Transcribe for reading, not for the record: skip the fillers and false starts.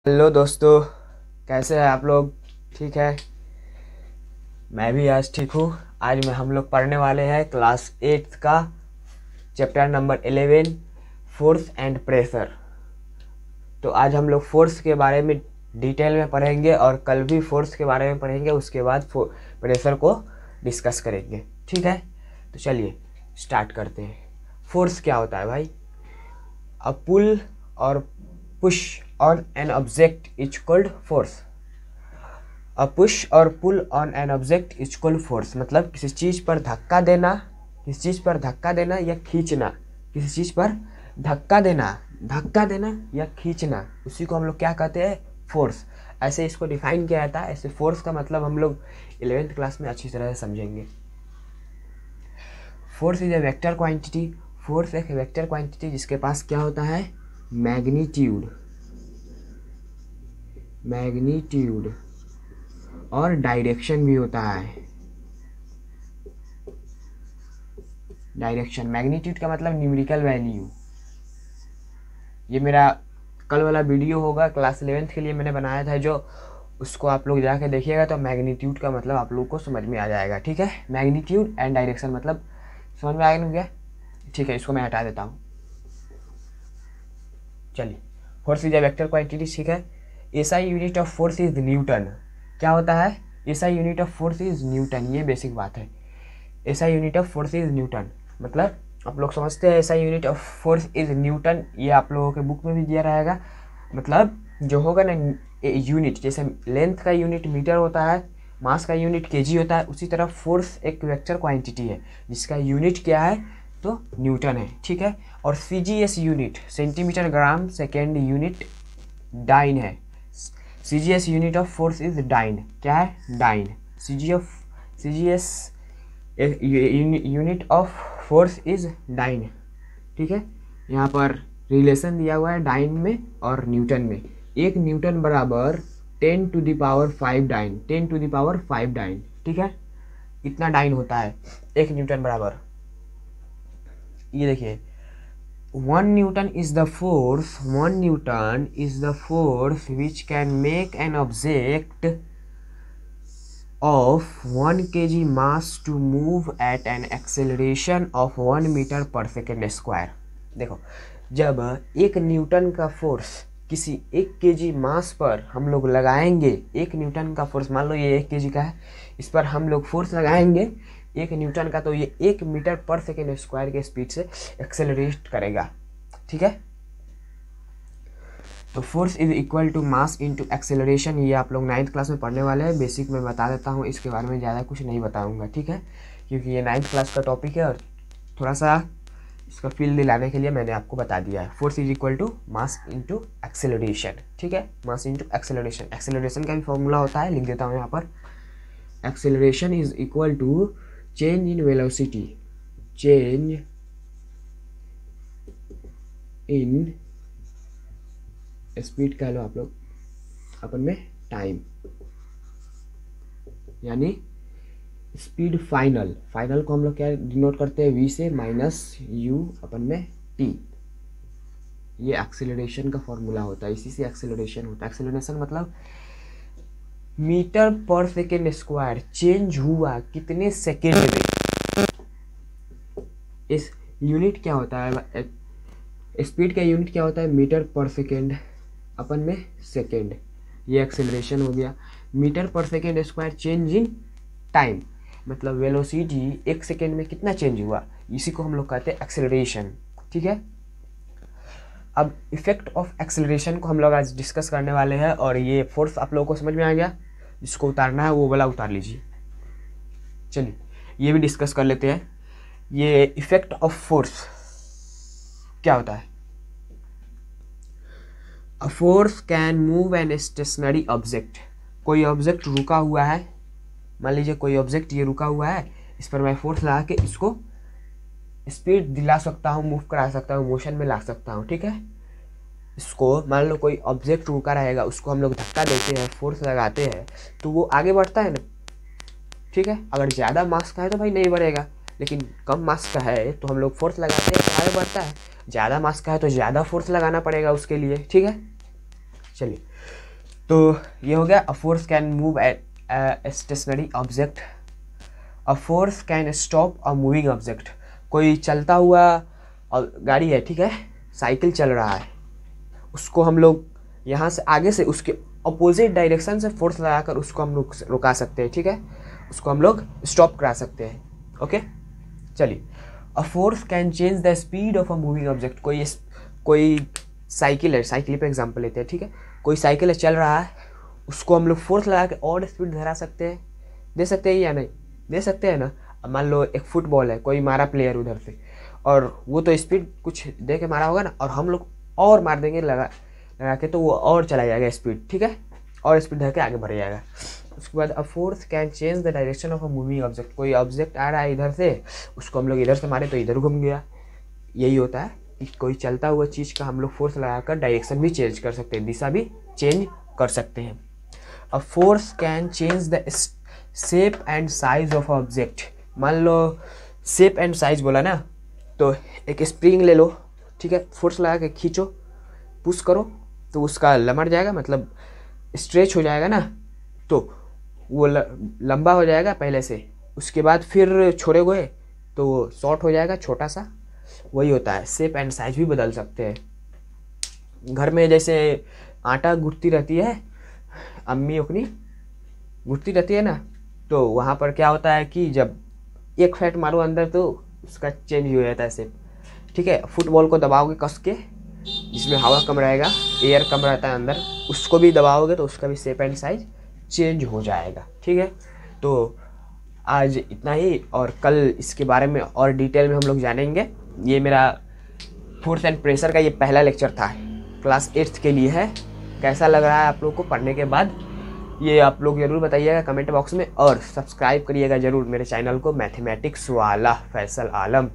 Hello दोस्तों, कैसे हैं आप लोग? ठीक है, मैं भी आज ठीक हूँ। आज हम लोग पढ़ने वाले हैं क्लास 8 का chapter number 11, force and pressure. तो आज हम लोग फोर्स के बारे में डिटेल में पढ़ेंगे और कल भी फोर्स के बारे में पढ़ेंगे। उसके बाद प्रेशर को डिस्कस करेंगे। ठीक है, तो चलिए स्टार्ट करते हैं। फोर्स क्या होता है भाई? अ पुल और push on an object is called force. A push और pull on an object is called force. मतलब किसी चीज़ पर धक्का देना, किसी चीज़ पर धक्का देना या खींचना, किसी चीज़ पर धक्का देना या खींचना, उसी को हम लोग क्या कहते हैं? फोर्स। ऐसे इसको डिफाइन किया जाता है। ऐसे फोर्स का मतलब हम लोग 11th क्लास में अच्छी तरह से समझेंगे। Force is a vector quantity. Force एक वेक्टर क्वांटिटी जिसके पास क्या होता है? मैग्नीट्यूड और डायरेक्शन भी होता है। डायरेक्शन, मैग्नीट्यूड का मतलब न्यूमेरिकल वैल्यू। ये मेरा कल वाला वीडियो होगा, क्लास 11th के लिए मैंने बनाया था, जो उसको आप लोग जाके देखिएगा तो मैग्नीट्यूड का मतलब आप लोग को समझ में आ जाएगा। ठीक है, मैग्नीट्यूड एंड डायरेक्शन मतलब समझ में आएगा क्या? ठीक है, इसको मैं हटा देता हूँ। चलिए, force is a vector quantity. ठीक है, SI unit of force is Newton. क्या होता है? SI unit of force is Newton. ये बेसिक बात है। SI unit of force is Newton मतलब आप लोग समझते हैं SI unit of force is Newton. ये आप लोगों के बुक में भी दिया रहेगा। मतलब जो होगा ना यूनिट, जैसे लेंथ का यूनिट मीटर होता है, मास का यूनिट केजी होता है, उसी तरह फोर्स एक वेक्टर क्वांटिटी है जिसका यूनिट क्या है? तो न्यूटन है। ठीक है, और CGS unit centimetre gram second unit dyne है। CGS unit of force is dyne. क्या है? Dyne. CGS unit of force is dyne. ठीक है, यहाँ पर रिलेशन दिया हुआ है डाइन में और न्यूटन में। 1 न्यूटन बराबर 10⁵ डाइन। 10⁵ डाइन। ठीक है, इतना डाइन होता है 1 न्यूटन बराबर। ये देखिए, 1 Newton is the force which can make an object of 1 kg mass to move at an acceleration of 1 metre per second square. देखो, जब 1 न्यूटन का फोर्स किसी 1 kg मास पर हम लोग लगाएंगे, 1 न्यूटन का फोर्स, मान लो ये 1 kg का है, इस पर हम लोग फोर्स लगाएंगे 1 न्यूटन का, तो ये 1 मीटर पर सेकेंड स्क्वायर के स्पीड से एक्सेलरेट करेगा। ठीक है, तो force is equal to mass into acceleration. ये आप लोग 9th क्लास में पढ़ने वाले हैं। बेसिक में बता देता हूँ, इसके बारे में ज़्यादा कुछ नहीं बताऊँगा। ठीक है, क्योंकि ये 9th क्लास का टॉपिक है और थोड़ा सा इसका फील दिलाने के लिए मैंने आपको बता दिया है। Force is equal to mass into acceleration. ठीक है, मास इंटू एक्सेलरेशन। एक्सेलरेशन का भी फॉर्मूला होता है, लिख देता हूँ यहाँ पर। Acceleration is equal to change in velocity, change in speed कह लो आप लोग, अपन में टाइम, यानी स्पीड फाइनल। फाइनल को हम लोग क्या डिनोट करते हैं? v से माइनस u अपन में t। ये एक्सेलरेशन का फॉर्मूला होता है, इसी से एक्सेलरेशन होता है। एक्सेलरेशन मतलब metre per second square change हुआ कितने सेकेंड में। इस यूनिट क्या होता है? स्पीड का यूनिट क्या होता है? मीटर पर सेकेंड अपन में सेकेंड। ये एक्सेलरेशन हो गया। Metre per second square change in time मतलब वेलोसिटी 1 सेकेंड में कितना चेंज हुआ, इसी को हम लोग कहते हैं एक्सेलरेशन। ठीक है, अब इफेक्ट ऑफ एक्सेलरेशन को हम लोग आज डिस्कस करने वाले हैं। और ये फोर्स आप लोगों को समझ में आ गया, जिसको उतारना है वो वाला उतार लीजिए। चलिए, ये भी डिस्कस कर लेते हैं। ये इफेक्ट ऑफ फोर्स क्या होता है? A force can move an stationary object. कोई ऑब्जेक्ट रुका हुआ है, मान लीजिए कोई ऑब्जेक्ट ये रुका हुआ है, इस पर मैं फोर्स लगा के इसको स्पीड दिला सकता हूँ, मूव करा सकता हूँ, मोशन में ला सकता हूँ। ठीक है, इसको मान लो कोई ऑब्जेक्ट रुका रहेगा, उसको हम लोग धक्का देते हैं, फोर्स लगाते हैं, तो वो आगे बढ़ता है ना। ठीक है, अगर ज़्यादा मास का है तो भाई नहीं बढ़ेगा, लेकिन कम मास का है तो हम लोग फोर्स लगाते हैं तो आगे बढ़ता है। ज़्यादा मास का है तो ज़्यादा फोर्स लगाना पड़ेगा उसके लिए। ठीक है, चलिए, तो ये हो गया, अ force can move a stationary object, a force can stop a moving object. कोई चलता हुआ गाड़ी है, ठीक है, साइकिल चल रहा है, उसको हम लोग यहाँ से आगे से उसके अपोजिट डायरेक्शन से फोर्स लगाकर उसको हम लोग रुका सकते हैं, ठीक है, उसको हम लोग स्टॉप करा सकते हैं। ओके, चलिए, अ force can change the speed of a moving object. कोई साइकिल है, साइकिल पे एग्जांपल लेते हैं, ठीक है, कोई साइकिल है चल रहा है, उसको हम लोग फोर्स लगा के और स्पीड धरा सकते हैं, दे सकते हैं या नहीं, दे सकते हैं ना। अब मान लो एक फुटबॉल है, कोई मारा प्लेयर उधर से, और वो तो स्पीड कुछ दे के मारा होगा ना, और हम लोग और मार देंगे लगा के, तो वो और चला जाएगा स्पीड, ठीक है, और स्पीड धर के आगे बढ़ जाएगा। उसके बाद अ force can change the direction of a moving object. कोई ऑब्जेक्ट आ रहा है इधर से, उसको हम लोग इधर से मारे तो इधर घूम गया। यही होता है कि कोई चलता हुआ चीज़ का हम लोग फोर्स लगाकर डायरेक्शन भी चेंज कर सकते हैं, दिशा भी चेंज कर सकते हैं। अ force can change the shape and size of object. मान लो शेप एंड साइज बोला ना, तो एक स्प्रिंग ले लो, ठीक है, फोर्स लगा के खींचो, पुश करो, तो उसका लमट जाएगा, मतलब स्ट्रेच हो जाएगा ना, तो वो लंबा हो जाएगा पहले से, उसके बाद फिर छोड़े गए तो वो शॉर्ट हो जाएगा, छोटा सा। वही होता है, शेप एंड साइज भी बदल सकते हैं। घर में जैसे आटा गूंथती रहती है, अम्मी अपनी गूंथती रहती है ना, तो वहाँ पर क्या होता है कि जब एक फैट मारो अंदर तो उसका चेंज हो जाता है शेप, ठीक है। फुटबॉल को दबाओगे कस के, जिसमें हवा कम रहेगा, एयर कम रहता है अंदर, उसको भी दबाओगे तो उसका भी शेप एंड साइज चेंज हो जाएगा, ठीक है। तो आज इतना ही, और कल इसके बारे में और डिटेल में हम लोग जानेंगे। ये मेरा फोर्स एंड प्रेशर का ये पहला लेक्चर था, क्लास 8th के लिए है। कैसा लग रहा है आप लोग को पढ़ने के बाद, ये आप लोग ज़रूर बताइएगा कमेंट बॉक्स में, और सब्सक्राइब करिएगा ज़रूर मेरे चैनल को, मैथमेटिक्स वाला फैसल आलम।